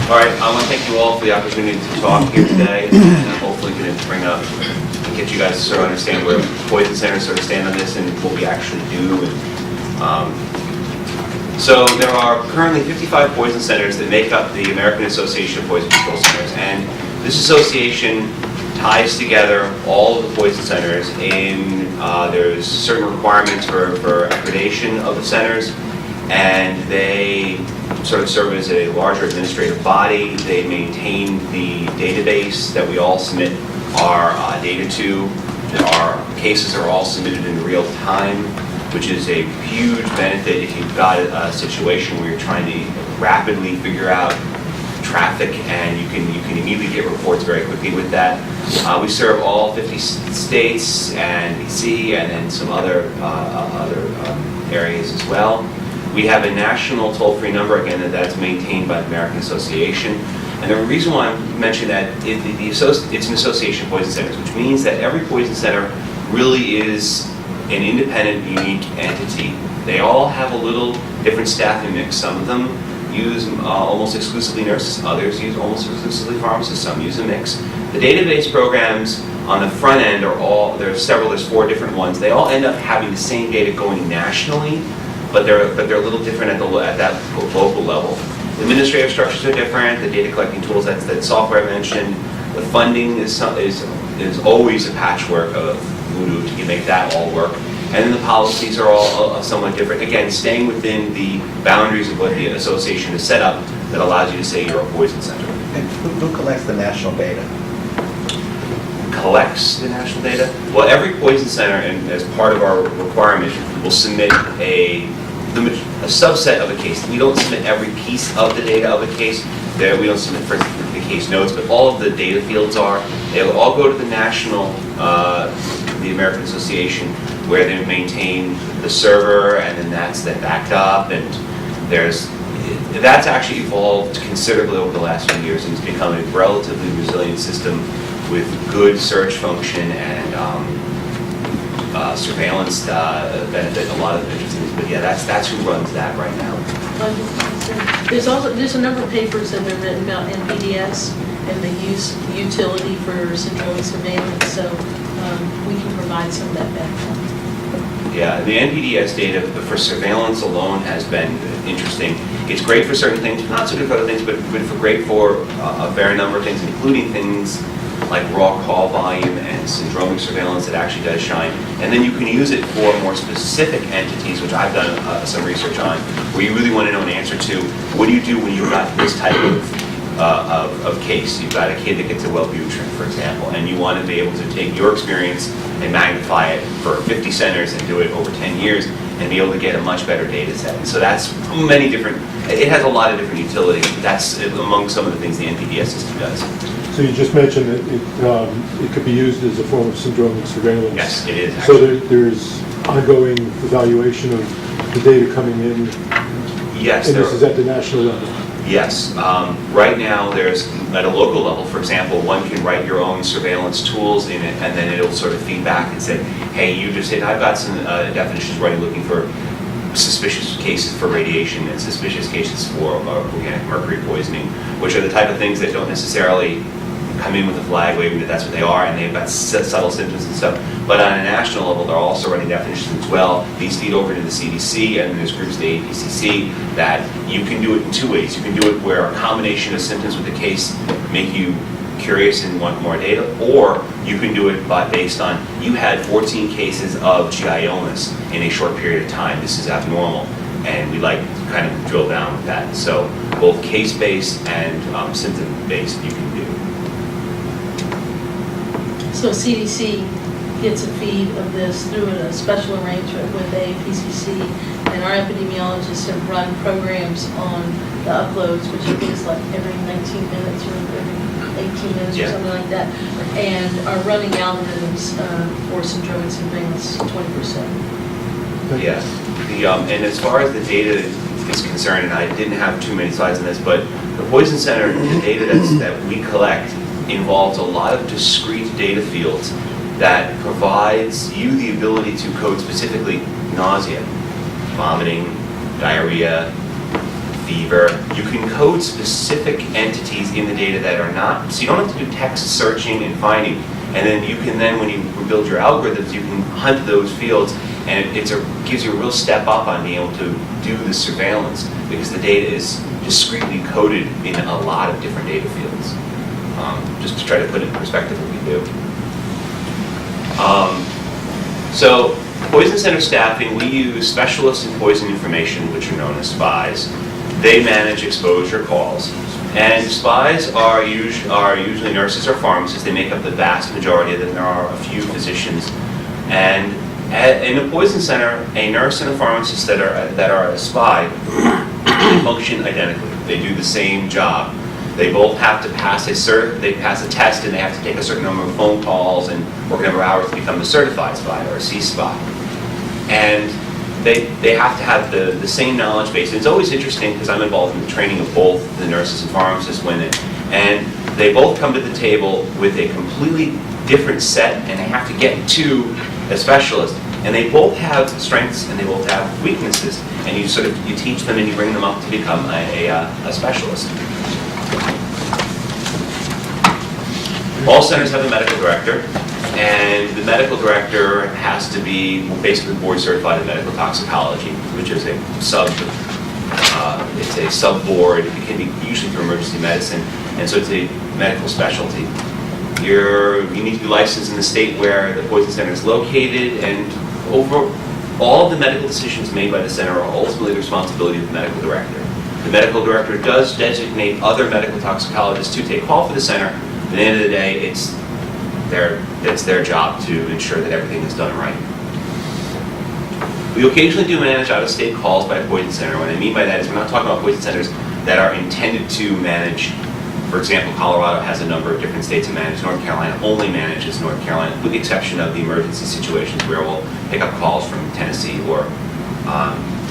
All right, I want to thank you all for the opportunity to talk here today, and I'm hopefully going to bring up and get you guys to sort of understand where poison centers sort of stand on this and what we actually do. So there are currently 55 poison centers that make up the American Association of Poison Control Centers, and this association ties together all of the poison centers in, there's certain requirements for accreditation of the centers, and they sort of serve as a larger administrative body. They maintain the database that we all submit our data to. Our cases are all submitted in real time, which is a huge benefit if you've got a situation where you're trying to rapidly figure out traffic, and you can immediately get reports very quickly with that. We serve all 50 states and DC, and then some other areas as well. We have a national toll-free number, again, that's maintained by the American Association. And the reason why I mention that it's an association of poison centers, which means that every poison center really is an independent, unique entity. They all have a little different staffing mix. Some of them use almost exclusively nurses, others use almost exclusively pharmacists, some use a mix. The database programs on the front end are all, there's 4 different ones. They all end up having the same data going nationally, but they're a little different at that local level. The administrative structures are different, the data collecting tools, that software I mentioned. The funding is always a patchwork of voodoo to make that all work. And then the policies are all somewhat different. Again, staying within the boundaries of what the association has set up that allows you to say you're a poison center. And who collects the national data? Collects the national data? Well, every poison center, and as part of our requirement, will submit a subset of a case. We don't submit every piece of the data of a case. We don't submit, for instance, the case notes, but all of the data fields are. They'll all go to the national, the American Association, where they maintain the server, and then that's then backed up, and that's actually evolved considerably over the last few years, and it's become a relatively resilient system with good search function and surveillance benefit. A lot of the things, but yeah, that's who runs that right now. There's a number of papers that have been written about NPDS and the utility for syndromic surveillance, so we can provide some of that background. Yeah, the NPDS data for surveillance alone has been interesting. It's great for certain things, not so good for other things, but great for a fair number of things, including things like raw call volume and syndromic surveillance that actually does shine. And then you can use it for more specific entities, which I've done some research on, where you really want to know an answer to, what do you do when you've got this type of case? You've got a kid that gets a Wellbutrin, for example, and you want to be able to take your experience and magnify it for 50 centers and do it over 10 years and be able to get a much better data set. And so that's many different, it has a lot of different utility. That's among some of the things the NPDS system does. So you just mentioned that it could be used as a form of syndromic surveillance. Yes, it is. Actually. So there's ongoing evaluation of the data coming in. Yes. And this is at the national level. Yes. Right now, there's at a local level, for example, one can write your own surveillance tools in it, and then it'll sort of feedback and say, hey, you just hit, I've got some definitions ready looking for suspicious cases for radiation and suspicious cases for organic mercury poisoning, which are the type of things that don't necessarily come in with a flag waving that that's what they are, and they've got subtle symptoms and stuff. But on a national level, they're also running definitions as well. These feed over to the CDC, and there's groups, the APCC, that you can do it in 2 ways. You can do it where a combination of symptoms with the case make you curious and want more data, or you can do it based on, you had 14 cases of GI illness in a short period of time. This is abnormal, and we like to kind of drill down with that. So both case-based and symptom-based you can do. So CDC gets a feed of this through a special arrangement with APCC, and our epidemiologists have run programs on the uploads, which I think is like every 19 minutes or every 18 minutes or something like that, and are running algorithms for syndromic surveillance 24/7. Yes. And as far as the data is concerned, and I didn't have too many slides on this, but the Poison Center, the data that we collect involves a lot of discrete data fields that provides you the ability to code specifically nausea, vomiting, diarrhea, fever. You can code specific entities in the data that are not, so you don't have to do text searching and finding. And then you can when you build your algorithms, you can hunt those fields, and it gives you a real step up on being able to do the surveillance, because the data is discretely coded in a lot of different data fields. Just to try to put it in perspective what we do. So poison center staffing, we use specialists in poison information, which are known as spies. They manage exposure calls. And spies are usually nurses or pharmacists. They make up the vast majority of them. There are a few physicians. And in a poison center, a nurse and a pharmacist that are a spy function identically. They do the same job. They both have to pass a test, and they have to take a certain number of phone calls and work a number of hours to become a certified spy or a C-spy. And they have to have the same knowledge base. And it's always interesting because I'm involved in the training of both the nurses and pharmacists and they both come to the table with a completely different set, and they have to get to a specialist. And they both have strengths and they both have weaknesses. And you teach them and you bring them up to become a specialist. All centers have a medical director, and the medical director has to be basically board certified in medical toxicology, which is a sub-board. It can be usually for emergency medicine, and so it's a medical specialty. You need to be licensed in the state where the poison center is located, and over all the medical decisions made by the center are ultimately the responsibility of the medical director. The medical director does designate other medical toxicologists to take call for the center. At the end of the day, it's their job to ensure that everything is done right. We occasionally do manage out-of-state calls by a poison center. What I mean by that is we're not talking about poison centers that are intended to manage. For example, Colorado has a number of different states that manage. North Carolina only manages North Carolina, with the exception of the emergency situations where we'll pick up calls from Tennessee or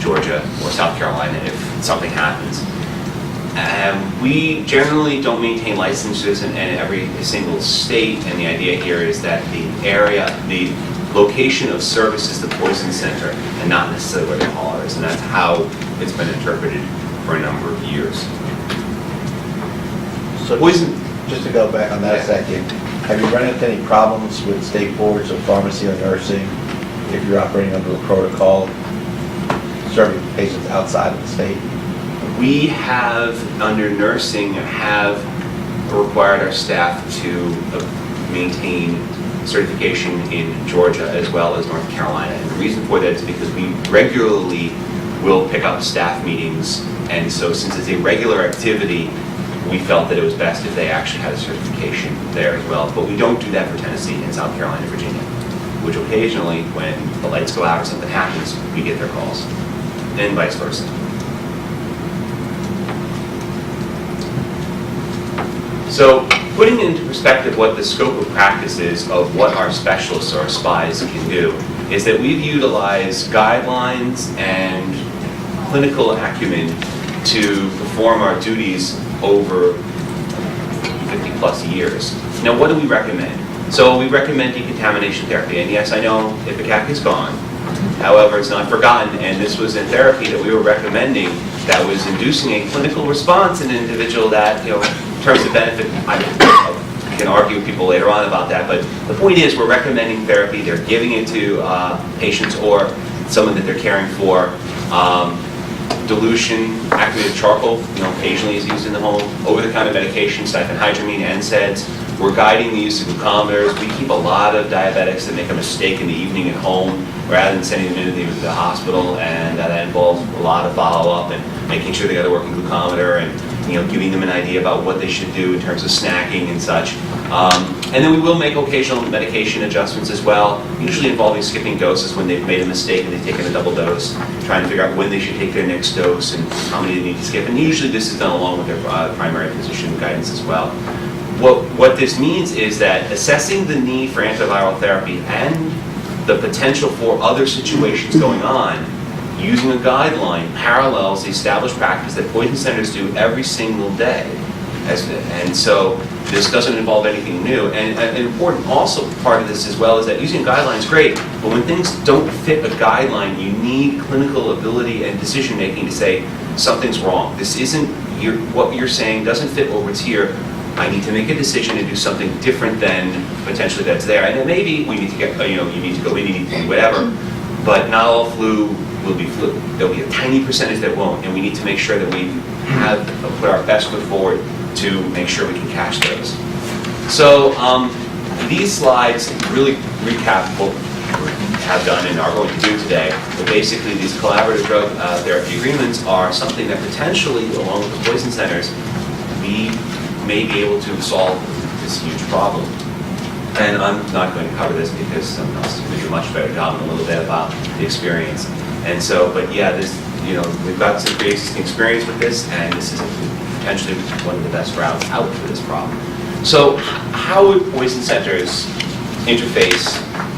Georgia or South Carolina if something happens. We generally don't maintain licenses in every single state, and the idea here is that the location of service is the poison center and not necessarily where the caller is, and that's how it's been interpreted for a number of years. So just to go back on that a second, have you run into any problems with state boards of pharmacy or nursing if you're operating under a protocol serving patients outside of the state? We have, under nursing, required our staff to maintain certification in Georgia as well as North Carolina. And the reason for that is because we regularly will pick up staff meetings, and so since it's a regular activity, we felt that it was best if they actually had a certification there as well. But we don't do that for Tennessee and South Carolina and Virginia, which occasionally, when the lights go out or something happens, we get their calls, and vice versa. So, putting into perspective what the scope of practice is of what our specialists or our spies can do, is that we've utilized guidelines and clinical acumen to perform our duties over 50 plus years. Now, what do we recommend? So we recommend decontamination therapy, and yes, I know Ipecac is gone. However, it's not forgotten, and this was a therapy that we were recommending that was inducing a clinical response in an individual that, in terms of benefit, I can argue with people later on about that, but the point is we're recommending therapy. They're giving it to patients or someone that they're caring for. Dilution, activated charcoal, occasionally is used in the home. Over-the-counter medication, diphenhydramine, NSAIDs. We're guiding the use of glucometers. We keep a lot of diabetics that make a mistake in the evening at home rather than sending them into the hospital, and that involves a lot of follow-up and making sure they got a working glucometer and giving them an idea about what they should do in terms of snacking and such. And then we will make occasional medication adjustments as well, usually involving skipping doses when they've made a mistake and they've taken a double dose, trying to figure out when they should take their next dose and how many they need to skip. And usually this is done along with their primary physician guidance as well. What this means is that assessing the need for antiviral therapy and the potential for other situations going on, using a guideline parallels the established practice that poison centers do every single day And so this doesn't involve anything new. And an important also part of this as well is that using guidelines is great, but when things don't fit a guideline, you need clinical ability and decision-making to say, something's wrong. This isn't, what you're saying doesn't fit what's here. I need to make a decision and do something different than potentially that's there. And then maybe we need to get, you need to go in, you need to do whatever, but not all flu will be flu. There'll be a tiny percentage that won't, and we need to make sure that we have put our best foot forward to make sure we can catch those. So these slides really recap what we have done and are going to do today. But basically, these collaborative drug therapy agreements are something that potentially, along with the poison centers, we may be able to solve this huge problem. And I'm not going to cover this because someone else is going to do a much better job in a little bit about the experience. And so, but yeah, this, we've got some pre-existing experience with this, and this is potentially one of the best routes out for this problem. So how would poison centers interface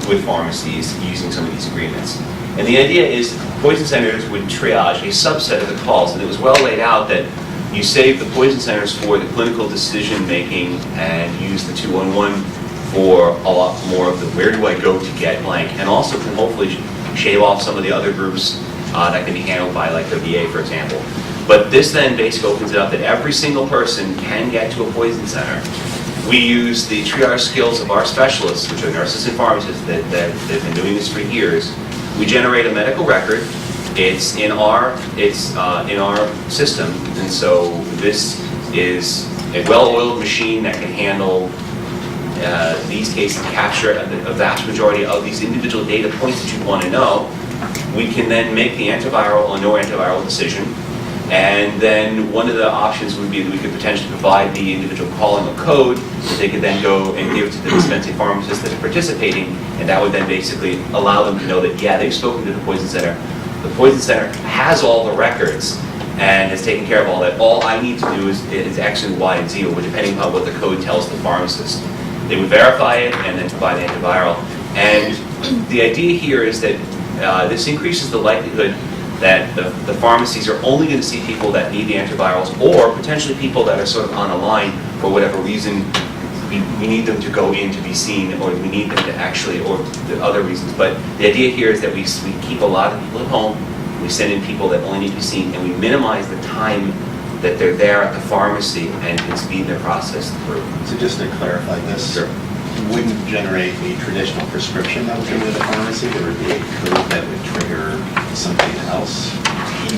with pharmacies using some of these agreements? And the idea is poison centers would triage a subset of the calls, and it was well laid out that you save the poison centers for the clinical decision-making and use the 211 for a lot more of the where do I go to get blank, and also can hopefully shave off some of the other groups that can be handled by, like the VA, for example. But this then basically opens it up that every single person can get to a poison center. We use the triage skills of our specialists, which are nurses and pharmacists that they've been doing this for years. We generate a medical record. It's in our system, and so this is a well-oiled machine that can handle these cases, capture a vast majority of these individual data points that you want to know. We can then make the antiviral or no antiviral decision, and then one of the options would be that we could potentially provide the individual calling a code that they could then go and give to the dispensing pharmacist that's participating, and that would then basically allow them to know that, yeah, they've spoken to the poison center. The poison center has all the records and has taken care of all that. All I need to do is X and Y and Z, or depending upon what the code tells the pharmacist. They would verify it and then provide the antiviral. And the idea here is that this increases the likelihood that the pharmacies are only going to see people that need the antivirals, or potentially people that are sort of on a line for whatever reason. We need them to go in to be seen, or we need them to actually, or the other reasons. But the idea here is that we keep a lot of people at home, we send in people that only need to be seen, and we minimize the time that they're there at the pharmacy and can speed their process through. So just to clarify this, Sure. wouldn't generate a traditional prescription that would go to the pharmacy? There would be a code that would trigger something else?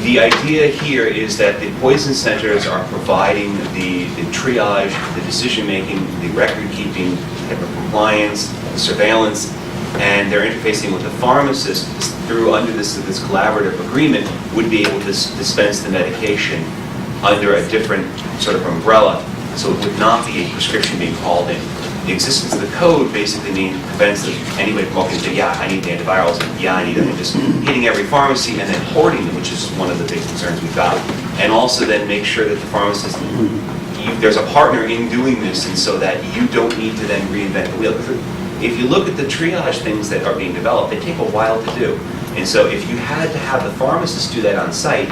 The idea here is that the poison centers are providing the triage, the decision-making, the record-keeping, HIPAA compliance, the surveillance, and they're interfacing with the pharmacist through, under this collaborative agreement, would be able to dispense the medication under a different sort of umbrella, so it would not be a prescription being called in. The existence of the code basically prevents anybody from walking and saying, yeah, I need the antivirals, and yeah, I need them, and just hitting every pharmacy and then hoarding them, which is one of the big concerns we've got. And also then make sure that the pharmacist, there's a partner in doing this, and so that you don't need to then reinvent the wheel. If you look at the triage things that are being developed, they take a while to do. And so if you had to have the pharmacist do that on site,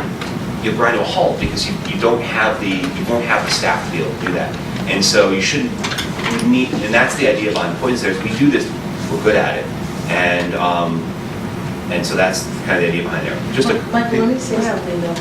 you'll grind to a halt because you won't have the staff to be able to do that. And so you shouldn't. And that's the idea behind poison centers. We do this, we're good at it, and so that's kind of the idea behind there. Just Michael, let me say something though.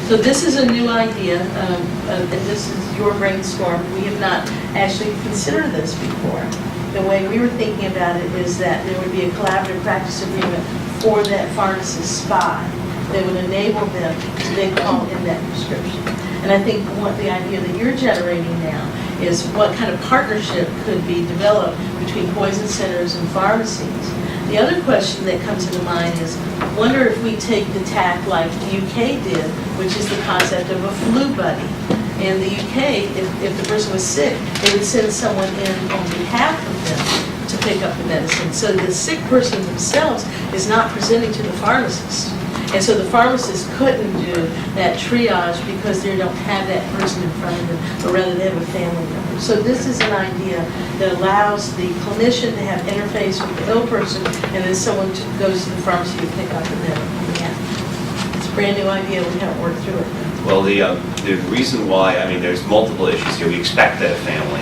So this is a new idea, and this is your brainstorm. We have not actually considered this before. The way we were thinking about it is that there would be a collaborative practice agreement for that pharmacist spy that would enable them to then call in that prescription. And I think what the idea that you're generating now is what kind of partnership could be developed between poison centers and pharmacies. The other question that comes into mind is, wonder if we take the tack like the UK did, which is the concept of a flu buddy. In the UK, if the person was sick, they would send someone in on behalf of them to pick up the medicine. So the sick person themselves is not presenting to the pharmacist. And so the pharmacist couldn't do that triage because they don't have that person in front of them, but rather they have a family member. So this is an idea that allows the clinician to have interface with the ill person, and then someone goes to the pharmacy to pick up the medicine. Yeah. It's a brand new idea. We haven't worked through it. Well, the reason why, I mean, there's multiple issues here. We expect that a family,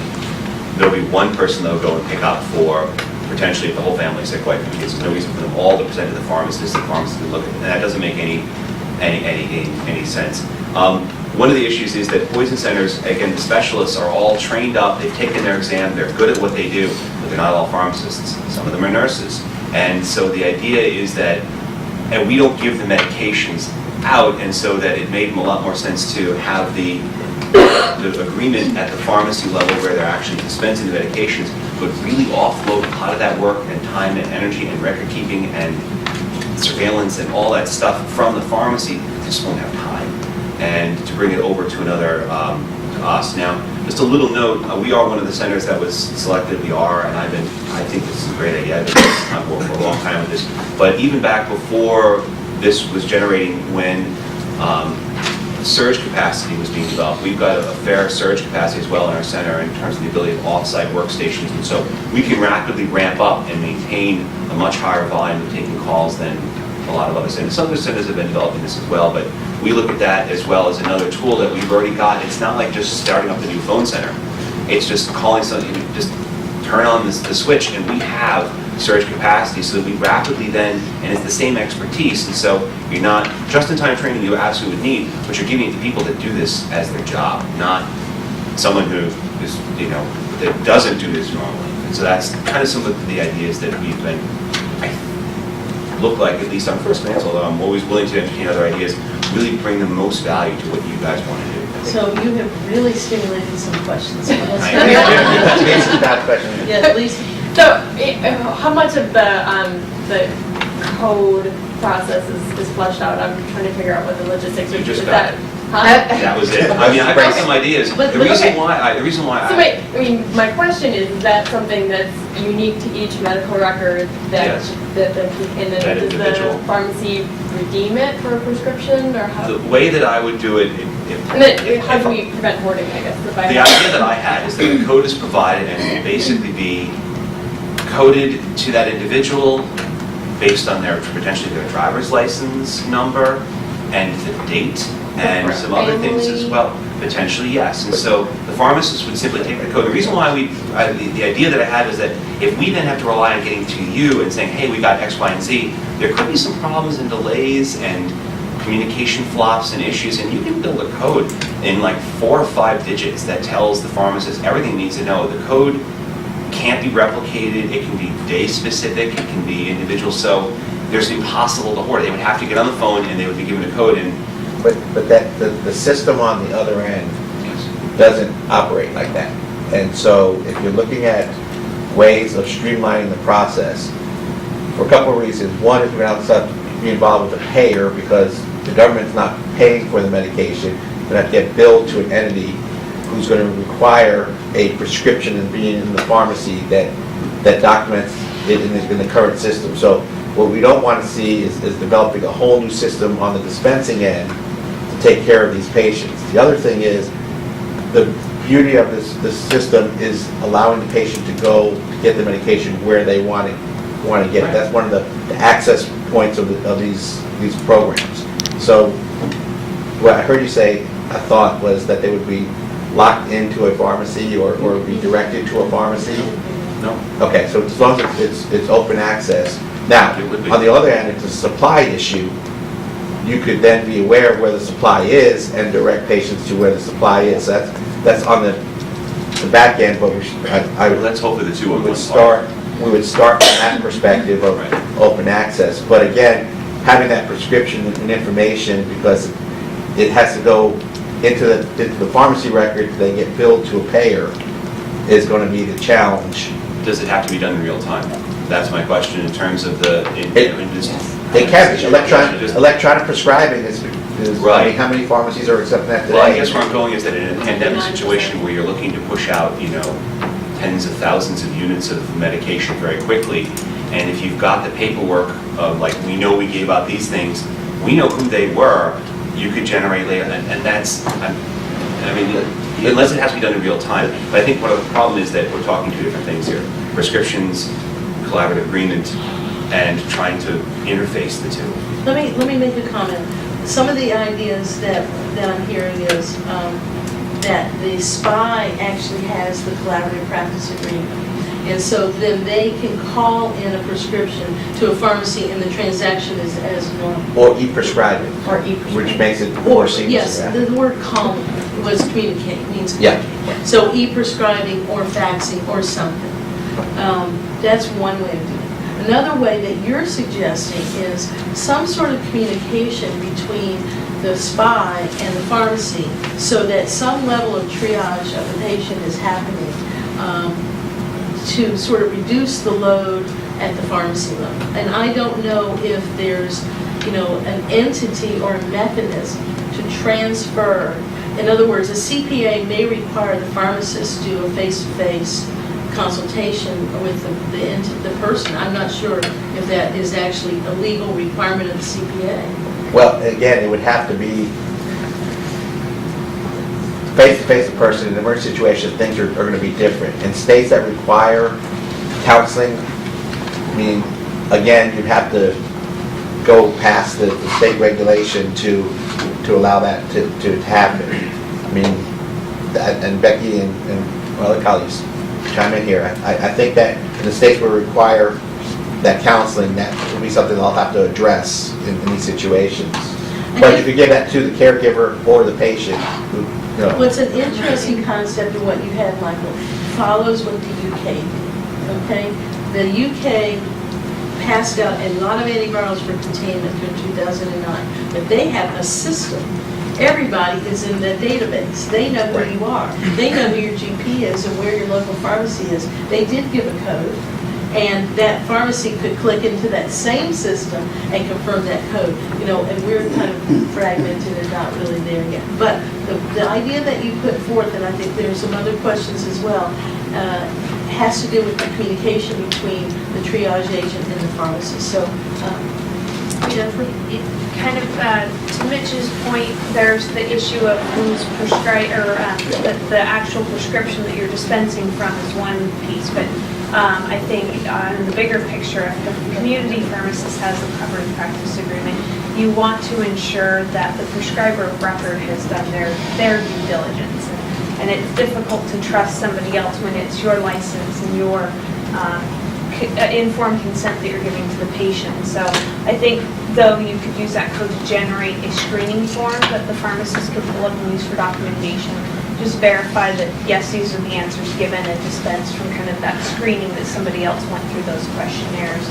there'll be one person that'll go and pick up for, potentially if the whole family's sick, quite frankly, there's no reason for them all to present to the pharmacist can look at it. And that doesn't make any sense. One of the issues is that poison centers, again, the specialists are all trained up, they've taken their exam, they're good at what they do, but they're not all pharmacists. Some of them are nurses. And so the idea is that, and we don't give the medications out, and so that it made a lot more sense to have the agreement at the pharmacy level where they're actually dispensing the medications, but really offload a lot of that work and time and energy and record keeping and surveillance and all that stuff from the pharmacy. They just won't have time. And to bring it over to another, to us. Now, just a little note, we are one of the centers that was selected, we are, and I think this is a great idea, I've been working for a long time with this, but even back before this was generating, when surge capacity was being developed, we've got a fair surge capacity as well in our center in terms of the ability of off-site workstations, and so we can rapidly ramp up and maintain a much higher volume of taking calls than a lot of other centers. Some other centers have been developing this as well, but we look at that as well as another tool that we've already got. It's not like just starting up a new phone center. It's just calling something, just turn on the switch, and we have surge capacity so that we rapidly then, and it's the same expertise, and so you're not, just-in-time training you absolutely would need, but you're giving it to people that do this as their job, not someone who is, that doesn't do this normally. And so that's kind of some of the ideas that we've been, look like, at least on first glance, although I'm always willing to entertain other ideas, really bring the most value to what you guys want to do. So you have really stimulated some questions. So let's It's not a question. Yeah, at least, So, how much of the code process is fleshed out? I'm trying to figure out what the logistics are. You just Is got that, it. huh? That was it. I mean, I've got some ideas. But- The but reason okay. why So wait, I mean, my question is that something that's unique to each medical record that, Yes. and then That does individual. the pharmacy redeem it for a prescription, or how? the way that I would do it, And then how do we prevent hoarding, I guess? If I the idea that I had is that the code is provided and it will basically be coded to that individual based on their, potentially their driver's license number and the date and some other things as Family. well. Potentially, yes. And so the pharmacist would simply take the code. The reason why the idea that I had is that if we then have to rely on getting to you and saying, hey, we got X, Y, and Z, there could be some problems and delays and communication flops and issues, and you can build a code in like 4 or 5 digits that tells the pharmacist everything it needs to know. The code can't be replicated, it can be day specific, it can be individual, so there's impossible to hoard. They would have to get on the phone and they would be given a code, and But that, the system on the other end doesn't operate like that. And so if you're looking at ways of streamlining the process, for a couple of reasons. One is we're going to have to be involved with the payer because the government's not paying for the medication. You're going to have to get billed to an entity who's going to require a prescription and being in the pharmacy that documents it in the current system. So what we don't want to see is developing a whole new system on the dispensing end to take care of these patients. The other thing is, the beauty of this system is allowing the patient to go to get the medication where they want to get it. That's one of the access points of these programs. So what I heard you say, I thought, was that they would be locked into a pharmacy or be directed to a pharmacy? no. Okay, so as long as it's open access. Now, It would be. on the other hand, if it's a supply issue, you could then be aware of where the supply is and direct patients to where the supply is. That's on the back end, but Let's hope for the two on one we would start from that perspective of Right. open access. But again, having that prescription and information, because it has to go into the pharmacy record, then get billed to a payer, is going to be the challenge. Does it have to be done in real time? That's my question in terms of the. It can be. Electronic prescribing is I Right. mean, how many pharmacies are accepting that today? Well, I guess where I'm going is that in a pandemic situation where you're looking to push out, tens of thousands of units of medication very quickly, and if you've got the paperwork of, like, we know we gave out these things, we know who they were, you could generate later, and that's, I mean, unless it has to be done in real time. But I think part of the problem is that we're talking two different things here. Prescriptions, collaborative agreement, and trying to interface the two. let me make a comment. some of the ideas that I'm hearing is that the SPY actually has the collaborative practice agreement. And so then they can call in a prescription to a pharmacy and the transaction is as normal. Or e-prescribe it, Or e-prescribe. which makes it more seamless. Yes, yeah. the word call was communicate, means Yeah. communicate. So e-prescribing or faxing or something. That's one way of doing it. Another way that you're suggesting is some sort of communication between the SPY and the pharmacy so that some level of triage of the patient is happening to sort of reduce the load at the pharmacy level. And I don't know if there's, an entity or a mechanism to transfer. In other words, a CPA may require the pharmacist to do a face-to-face consultation with the person. I'm not sure if that is actually a legal requirement of the CPA. Well, again, it would have to be face-to-face in person. In an emergency situation, things are going to be different. In states that require counseling, again, you'd have to go past the state regulation to allow that to happen. And Becky and my other colleagues chime in here. I think that in the states where we require that counseling, that would be something they'll have to address in these situations. But you could give that to the caregiver or the patient. What's an interesting concept of what you had, Michael, follows what the UK did, okay? The UK passed out a lot of antivirals for containment through 2009, but they have a system. Everybody is in the database. They know who you are. They know who your GP is and where your local pharmacy is. They did give a code, and that pharmacy could click into that same system and confirm that code. And we're kind of fragmented and not really there yet. But the idea that you put forth, and I think there are some other questions as well, has to do with the communication between the triage agent and the pharmacist. So, Jennifer? Kind of, to Mitch's point, there's the issue of who's prescribed, or the actual prescription that you're dispensing from is one piece, but I think in the bigger picture, if the community pharmacist has a covered practice agreement, you want to ensure that the prescriber of record has done their due diligence. And it's difficult to trust somebody else when it's your license and your informed consent that you're giving to the patient. So I think, though, you could use that code to generate a screening form that the pharmacist could pull up and use for documentation. Just verify that, yes, these are the answers given and dispense from kind of that screening that somebody else went through those questionnaires.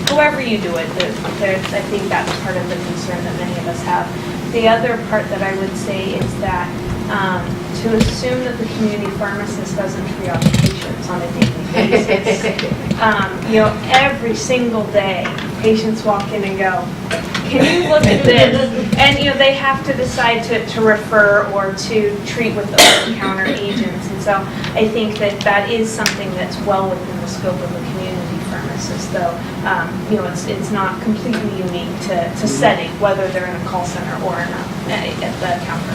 However you do it, I think that's part of the concern that many of us have. The other part that I would say is that to assume that the community pharmacist doesn't triage patients on a daily basis. Every single day, patients walk in and go, can you look at this? And, they have to decide to refer or to treat with the over-the-counter agents. And so I think that is something that's well within the scope of a community pharmacist, though, it's not completely unique to setting, whether they're in a call center or at the counter.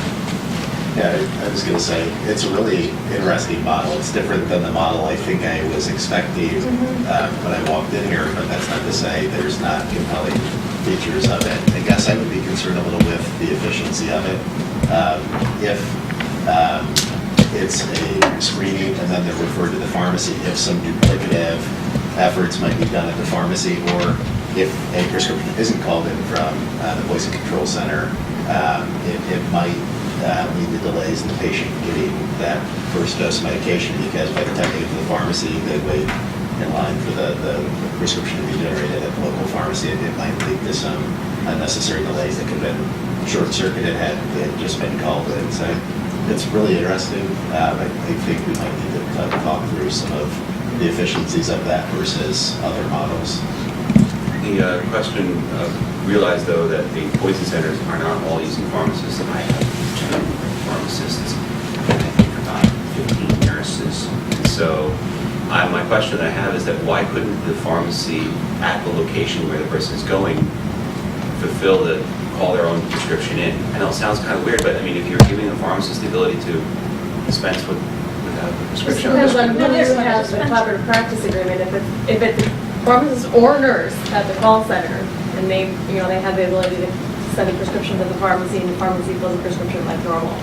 Yeah, I was going to say, it's a really interesting model. It's different than the model I think I was expecting when I walked in here, but that's not to say there's not compelling features of it. I guess I would be concerned a little with the efficiency of it. If it's a screening and then they're referred to the pharmacy, if some duplicative efforts might be done at the pharmacy, or if a prescription isn't called in from the Poison Control Center, it might lead to delays in the patient getting that first dose of medication, because by the time they get to the pharmacy, they wait in line for the prescription to be generated at the local pharmacy. It might lead to some unnecessary delays that could have been short-circuited had it just been called in. So it's really interesting. I think we might need to talk through some of the efficiencies of that versus other models. The question, realize though that the poison centers are not all using pharmacists. I have 2 pharmacists, I think about 15 nurses. And so my question that I have is that why couldn't the pharmacy at the location where the person is going call their own prescription in? I know it sounds kind of weird, but if you're giving a pharmacist the ability to dispense without the prescription. Depends on who has a collaborative practice agreement. If it's pharmacist or nurse at the call center, and they have the ability to send a prescription to the pharmacy and the pharmacy fills a prescription like normal.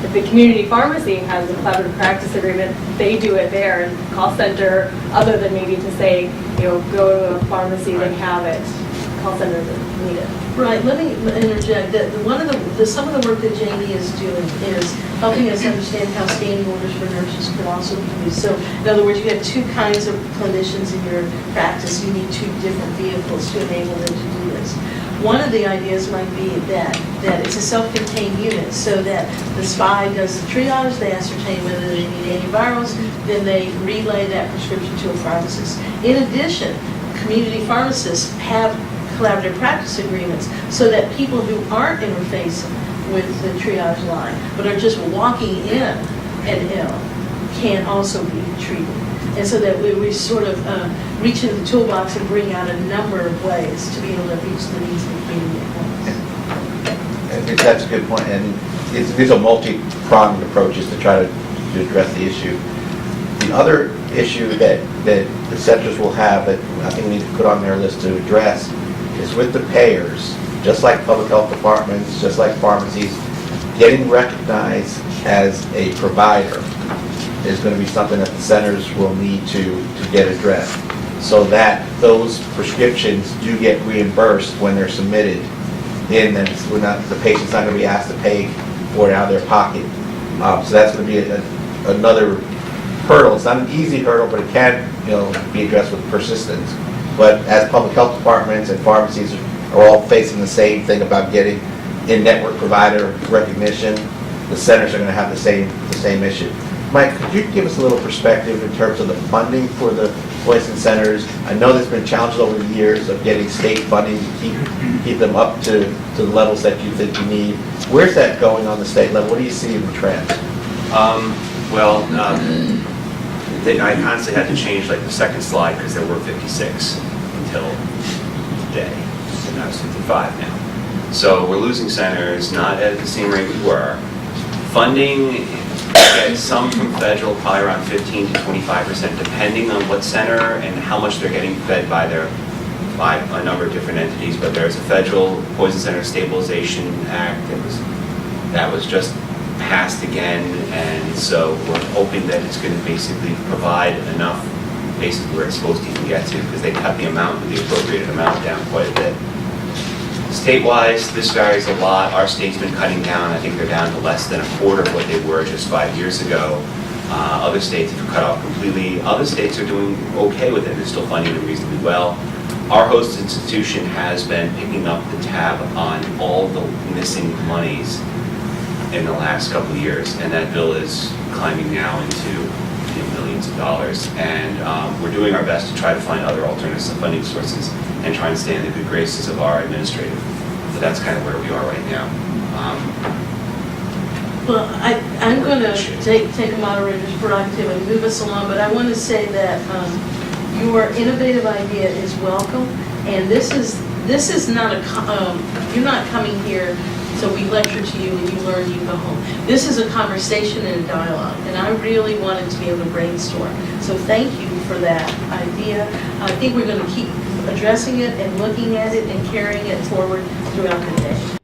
If the community pharmacy has a collaborative practice agreement, they do it there, and call center, other than maybe to say, go to a pharmacy, they have it, call center doesn't need it. Right, let me interject, that some of the work that Jamie is doing is helping us understand how standing orders for nurses could also be used. So, in other words, you have two kinds of clinicians in your practice, you need two different vehicles to enable them to do this. One of the ideas might be that it's a self-contained unit, so that the SPY does the triage, they ascertain whether they need antivirals, then they relay that prescription to a pharmacist. In addition, community pharmacists have collaborative practice agreements so that people who aren't interfacing with the triage line, but are just walking in and ill, can also be treated. And so that we sort of reach into the toolbox and bring out a number of ways to be able to reach the needs of the community at once. I think that's a good point, and these are multi-pronged approaches to try to address the issue. The other issue that the centers will have that I think we need to put on their list to address is with the payers, just like public health departments, just like pharmacies, getting recognized as a provider is going to be something that the centers will need to get addressed, so that those prescriptions do get reimbursed when they're submitted, and then the patient's not going to be asked to pay for it out of their pocket. So that's going to be another hurdle. It's not an easy hurdle, but it can be addressed with persistence. But as public health departments and pharmacies are all facing the same thing about getting in-network provider recognition, the centers are going to have the same issue. Mike, could you give us a little perspective in terms of the funding for the poison centers? I know there's been challenges over the years of getting state funding to keep them up to the levels that you think you need. Where's that going on the state level? What do you see in the trends? I constantly had to change like the second slide because there were 56 until today, and now it's 55 now. So we're losing centers, not at the same rate we were. Funding, some from federal, probably around 15 to 25%, depending on what center and how much they're getting fed by a number of different entities. But there's a federal Poison Center Stabilization Act that was just passed again, and so we're hoping that it's going to basically provide enough, basically where it's supposed to even get to, because they cut the appropriated amount down quite a bit. State-wise, this varies a lot. Our state's been cutting down. I think they're down to less than a quarter of what they were just 5 years ago. Other states have cut off completely. Other states are doing okay with it. They're still funding them reasonably well. Our host institution has been picking up the tab on all the missing monies in the last couple of years, and that bill is climbing now into millions of dollars. And we're doing our best to try to find other alternative funding sources and try and stay in the good graces of our administrative. So that's kind of where we are right now. Well, I'm going to take a moderator's prerogative and move us along, but I want to say that your innovative idea is welcome, and this is not you're not coming here so we lecture to you and you learn, you go home. This is a conversation and a dialogue, and I really wanted to be able to brainstorm. So thank you for that idea. I think we're going to keep addressing it and looking at it and carrying it forward throughout the day.